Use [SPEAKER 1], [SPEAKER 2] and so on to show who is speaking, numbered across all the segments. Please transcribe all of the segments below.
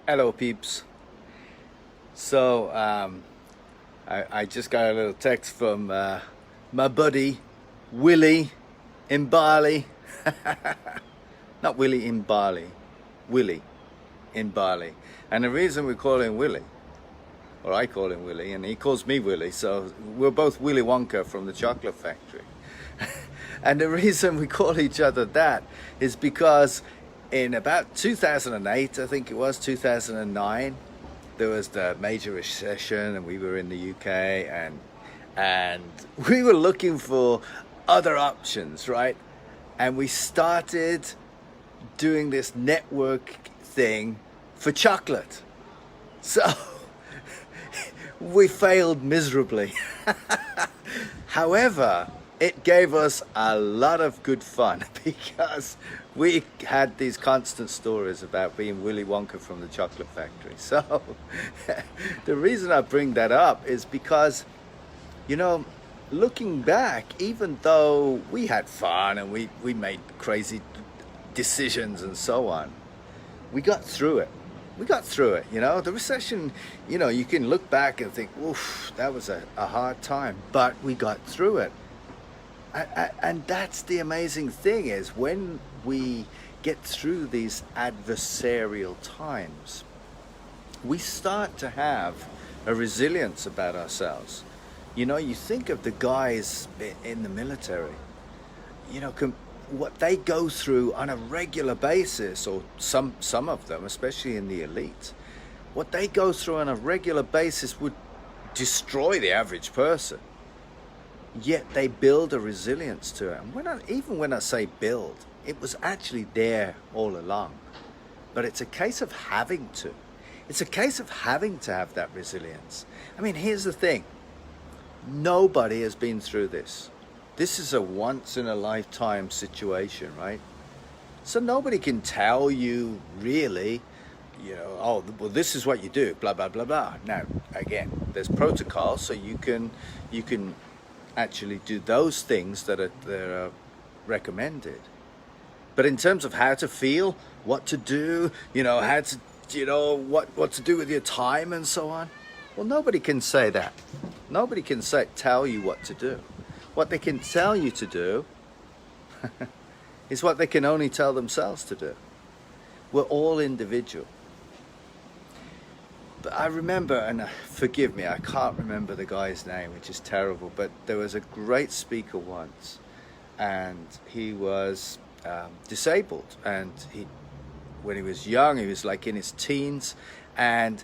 [SPEAKER 1] Hello, peeps. So, I just got a little text from my buddy Willy in Bali. Not Willy in Bali, Willy in Bali. And the reason we call him Willy, or I call him Willy, and he calls me Willy, so we're both Willy Wonka from the chocolate factory. And the reason we call each other that is because in about 2008, I think it was 2009, there was the major recession, and we were in the UK, and we were looking for other options, right? And we started doing this network thing for chocolate. So we failed miserably. However, it gave us a lot of good fun because we had these constant stories about being Willy Wonka from the chocolate factory. So the reason I bring that up is because, looking back, even though we had fun and we made crazy decisions and so on, we got through it. The recession, you can look back and think, oof, that was a hard time, but we got through it. And that's the amazing thing, is when we get through these adversarial times, we start to have a resilience about ourselves. You think of the guys in the military, what they go through on a regular basis, or some of them, especially in the elite, what they go through on a regular basis would destroy the average person. Yet they build a resilience to it. And even when I say build, it was actually there all along. But it's a case of having to. It's a case of having to have that resilience. I mean, here's the thing. Nobody has been through this. This is a once in a lifetime situation, right? So nobody can tell you really, oh, well, this is what you do, blah, blah, blah, blah. Now, again, there's protocols, so you can actually do those things that are recommended. But in terms of how to feel, what to do, how to, what to do with your time and so on, well, nobody can say that. Nobody can tell you what to do. What they can tell you to do is what they can only tell themselves to do. We're all individual. But I remember, and forgive me, I can't remember the guy's name, which is terrible, but there was a great speaker once, and he was disabled, and when he was young, he was like in his teens, and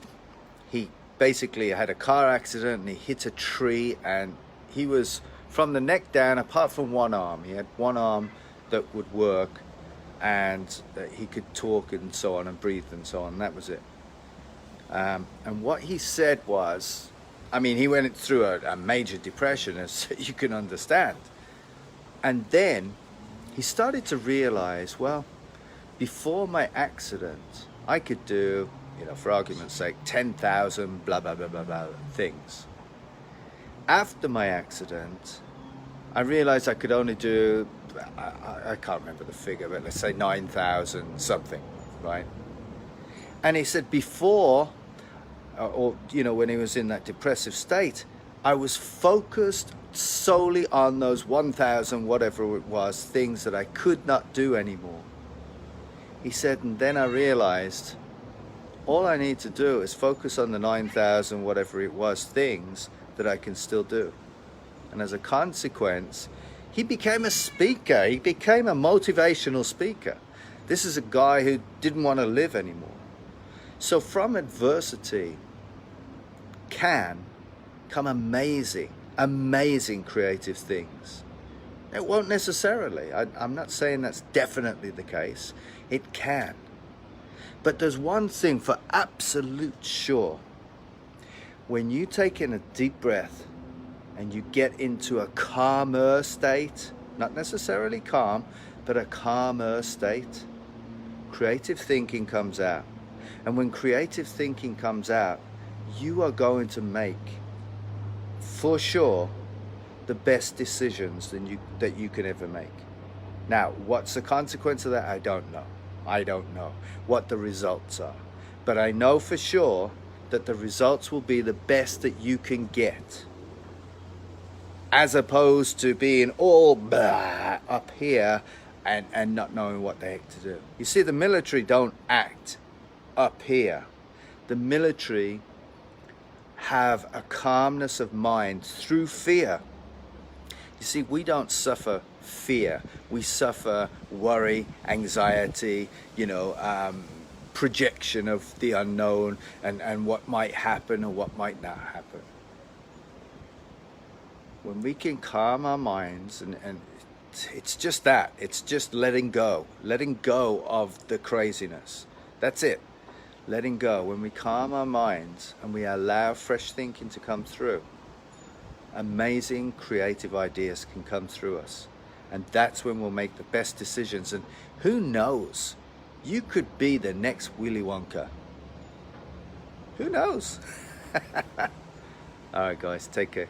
[SPEAKER 1] he basically had a car accident, and he hit a tree, and he was from the neck down, apart from one arm. He had one arm that would work, and he could talk and so on, and breathe and so on, and that was it. And what he said was, he went through a major depression, as you can understand. And then he started to realize, well, before my accident, I could do, for argument's sake, 10,000 blah, blah, blah, blah, blah things. After my accident, I realized I could only do, I can't remember the figure, but let's say 9,000 something, right? And he said before, when he was in that depressive state, I was focused solely on those 1,000, whatever it was, things that I could not do anymore. He said, and then I realized all I need to do is focus on the 9,000, whatever it was, things that I can still do. And as a consequence, he became a speaker. He became a motivational speaker. This is a guy who didn't want to live anymore. So from adversity can come amazing creative things. It won't necessarily. I'm not saying that's definitely the case. It can. But there's one thing for absolute sure. When you take in a deep breath and you get into a calmer state, not necessarily calm, but a calmer state, creative thinking comes out. And when creative thinking comes out, you are going to make, for sure, the best decisions that you can ever make. Now, what's the consequence of that? I don't know. What the results are. but I know for sure that the results will be the best that you can get, as opposed to being all blah up here and not knowing what the heck to do. You see, the military don't act up here. The military have a calmness of mind through fear. You see, we don't suffer fear. We suffer worry, anxiety, projection of the unknown and what might happen or what might not happen. When we can calm our minds, and it's just that, it's just letting go of the craziness. That's it, letting go. When we calm our minds and we allow fresh thinking to come through, amazing creative ideas can come through us. And that's when we'll make the best decisions. And who knows, you could be the next Willy Wonka. Who knows? All right, guys, take care.